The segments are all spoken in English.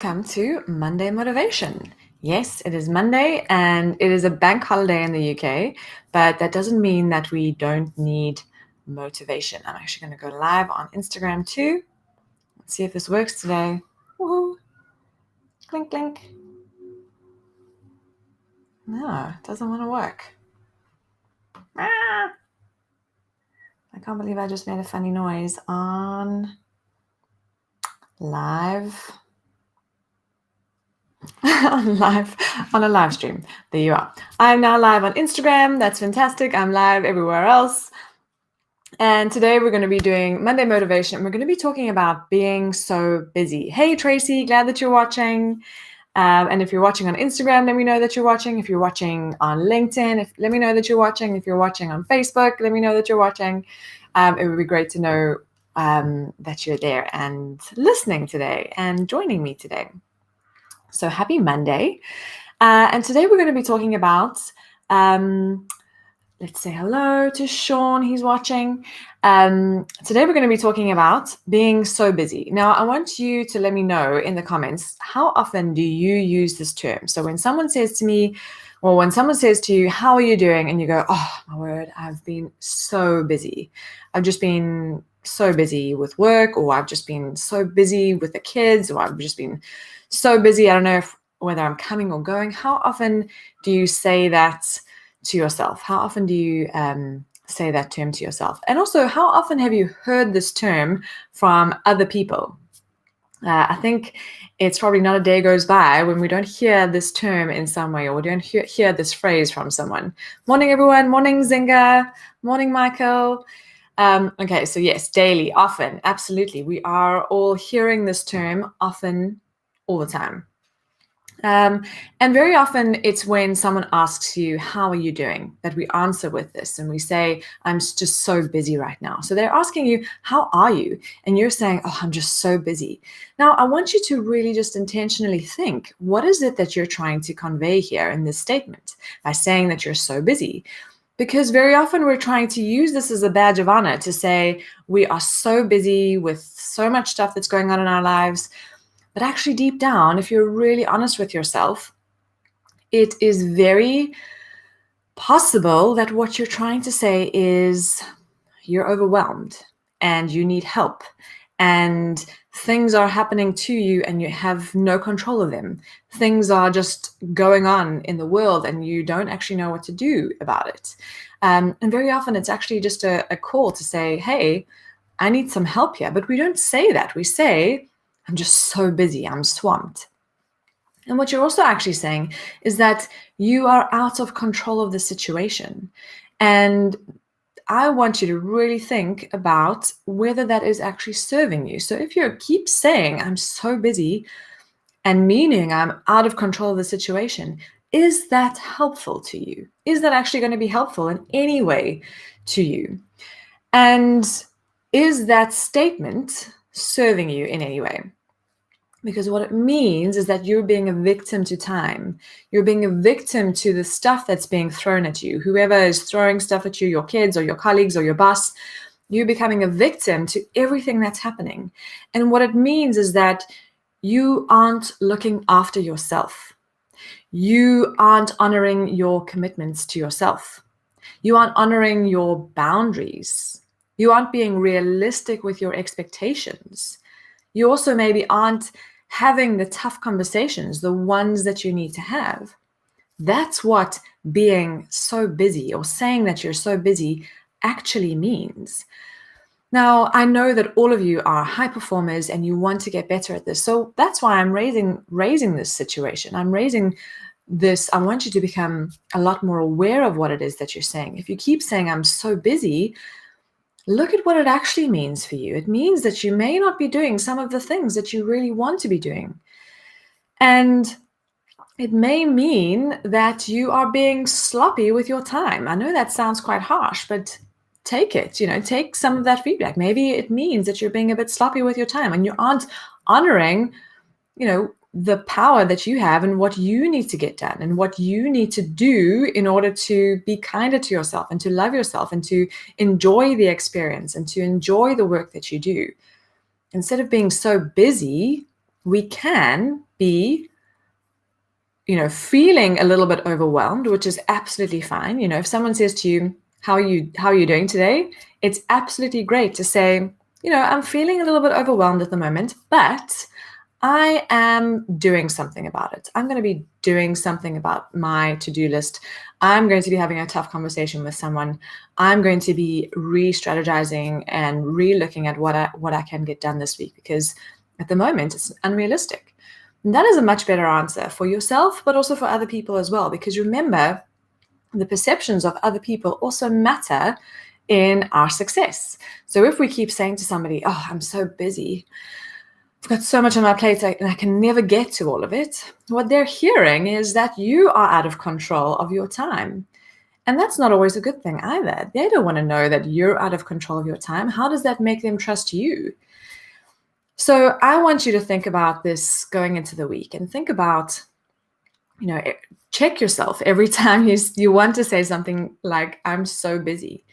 Welcome to Monday Motivation. Yes, it is Monday and it is a bank holiday in the UK, but that doesn't mean that we don't need motivation. I'm actually going to go live on Instagram too. Let's see if this works today. Woohoo! Clink, clink. No, it doesn't want to work. Ah! I can't believe I just made a funny noise on live. on a live stream. There you are. I'm now live on Instagram. That's fantastic. I'm live everywhere else. And today we're going to be doing Monday Motivation. We're going to be talking about being so busy. Hey, Tracy, glad that you're watching. And if you're watching on Instagram, let me know that you're watching. If you're watching on LinkedIn, let me know that you're watching. If you're watching on Facebook, let me know that you're watching. It would be great to know that you're there and listening today and joining me today. So happy Monday. And today we're going to be talking about, let's say hello to Sean, he's watching. Today we're going to be talking about being so busy. Now, I want you to let me know in the comments, how often do you use this term? So when someone says to me, or when someone says to you, how are you doing? And you go, oh, my word, I've been so busy. I've just been so busy with work, or I've just been so busy with the kids, or I've just been so busy. I don't know whether I'm coming or going. How often do you say that to yourself? How often do you say that term to yourself? And also, how often have you heard this term from other people? I think it's probably not a day goes by when we don't hear this term in some way, or we don't hear this phrase from someone. Morning, everyone. Morning, Zinga. Morning, Michael. Okay, so yes, daily, often, absolutely. We are all hearing this term often, all the time. And very often it's when someone asks you, how are you doing, that we answer with this and we say, I'm just so busy right now. So they're asking you, how are you? And you're saying, oh, I'm just so busy. Now, I want you to really just intentionally think, what is it that you're trying to convey here in this statement by saying that you're so busy? Because very often we're trying to use this as a badge of honor to say we are so busy with so much stuff that's going on in our lives. But actually deep down, if you're really honest with yourself, it is very possible that what you're trying to say is you're overwhelmed and you need help and things are happening to you and you have no control of them. Things are just going on in the world and you don't actually know what to do about it. And very often it's actually just a call to say, hey, I need some help here. But we don't say that. We say, I'm just so busy, I'm swamped. And what you're also actually saying is that you are out of control of the situation. And I want you to really think about whether that is actually serving you. So if you keep saying, I'm so busy, and meaning I'm out of control of the situation, is that helpful to you? Is that actually going to be helpful in any way to you? And is that statement serving you in any way? Because what it means is that you're being a victim to time. You're being a victim to the stuff that's being thrown at you. Whoever is throwing stuff at you, your kids or your colleagues or your boss, you're becoming a victim to everything that's happening. And what it means is that you aren't looking after yourself. You aren't honoring your commitments to yourself. You aren't honoring your boundaries. You aren't being realistic with your expectations. You also maybe aren't having the tough conversations, the ones that you need to have. That's what being so busy or saying that you're so busy actually means. Now, I know that all of you are high performers and you want to get better at this. So that's why I'm raising this situation. I'm raising this. I want you to become a lot more aware of what it is that you're saying. If you keep saying, I'm so busy, look at what it actually means for you. It means that you may not be doing some of the things that you really want to be doing. And it may mean that you are being sloppy with your time. I know that sounds quite harsh, but take it, take some of that feedback. Maybe it means that you're being a bit sloppy with your time and you aren't honoring, the power that you have and what you need to get done and what you need to do in order to be kinder to yourself and to love yourself and to enjoy the experience and to enjoy the work that you do. Instead of being so busy, we can be feeling a little bit overwhelmed, which is absolutely fine. If someone says to you, how are you doing today? It's absolutely great to say, I'm feeling a little bit overwhelmed at the moment, but I am doing something about it. I'm going to be doing something about my to-do list. I'm going to be having a tough conversation with someone. I'm going to be re-strategizing and re-looking at what I can get done this week, because at the moment it's unrealistic. And that is a much better answer for yourself, but also for other people as well, because remember, the perceptions of other people also matter in our success. So if we keep saying to somebody, oh, I'm so busy, I've got so much on my plate and I can never get to all of it, what they're hearing is that you are out of control of your time. And that's not always a good thing either. They don't want to know that you're out of control of your time. How does that make them trust you? So I want you to think about this going into the week, and think about, check yourself every time you want to say something like, I'm so busy.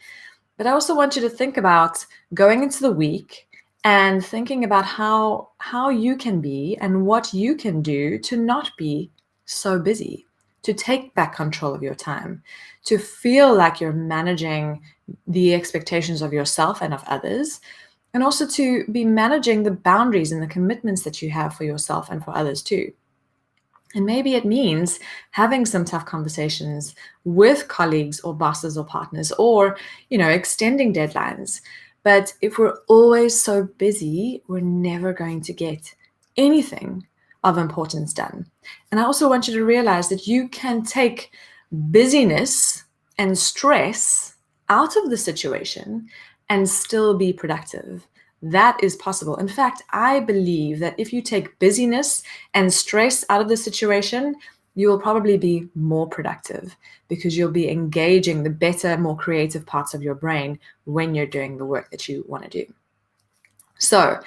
But I also want you to think about going into the week and thinking about how you can be and what you can do to not be so busy, to take back control of your time, to feel like you're managing the expectations of yourself and of others, and also to be managing the boundaries and the commitments that you have for yourself and for others too. And maybe it means having some tough conversations with colleagues or bosses or partners, or, extending deadlines. But if we're always so busy, we're never going to get anything of importance done. And I also want you to realize that you can take busyness and stress out of the situation and still be productive. That is possible. In fact, I believe that if you take busyness and stress out of the situation, you will probably be more productive, because you'll be engaging the better, more creative parts of your brain when you're doing the work that you want to do. So,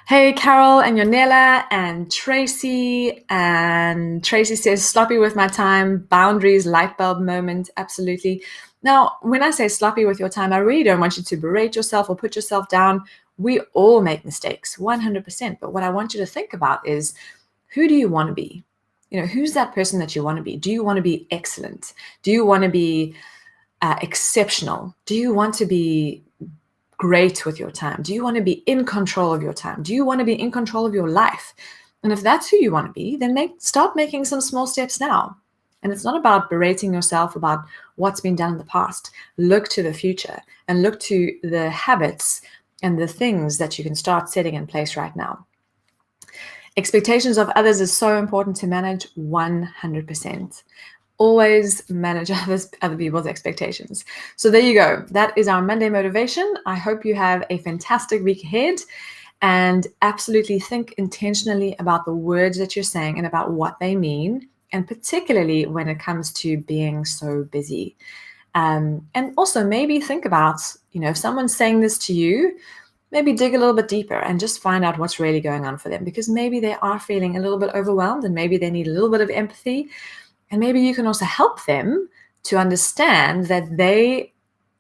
hey, Carol and Yonela and Tracy. And Tracy says, sloppy with my time, boundaries, light bulb moment. Absolutely. Now, when I say sloppy with your time, I really don't want you to berate yourself or put yourself down. We all make mistakes, 100%. But what I want you to think about is, who do you want to be? Who's that person that you want to be? Do you want to be excellent? Do you want to be exceptional? Do you want to be great with your time? Do you want to be in control of your time? Do you want to be in control of your life? And if that's who you want to be, then start making some small steps now. And it's not about berating yourself about what's been done in the past. Look to the future and look to the habits and the things that you can start setting in place right now. Expectations of others is so important to manage, 100%. Always manage other people's expectations. So there you go. That is our Monday motivation. I hope you have a fantastic week ahead, and absolutely think intentionally about the words that you're saying and about what they mean, and particularly when it comes to being so busy. And also maybe think about, if someone's saying this to you, maybe dig a little bit deeper and just find out what's really going on for them, because maybe they are feeling a little bit overwhelmed and maybe they need a little bit of empathy. And maybe you can also help them to understand that they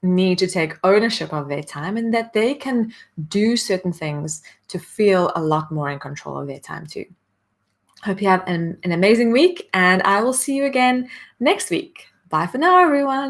need to take ownership of their time and that they can do certain things to feel a lot more in control of their time too. Hope you have an amazing week, and I will see you again next week. Bye for now, everyone.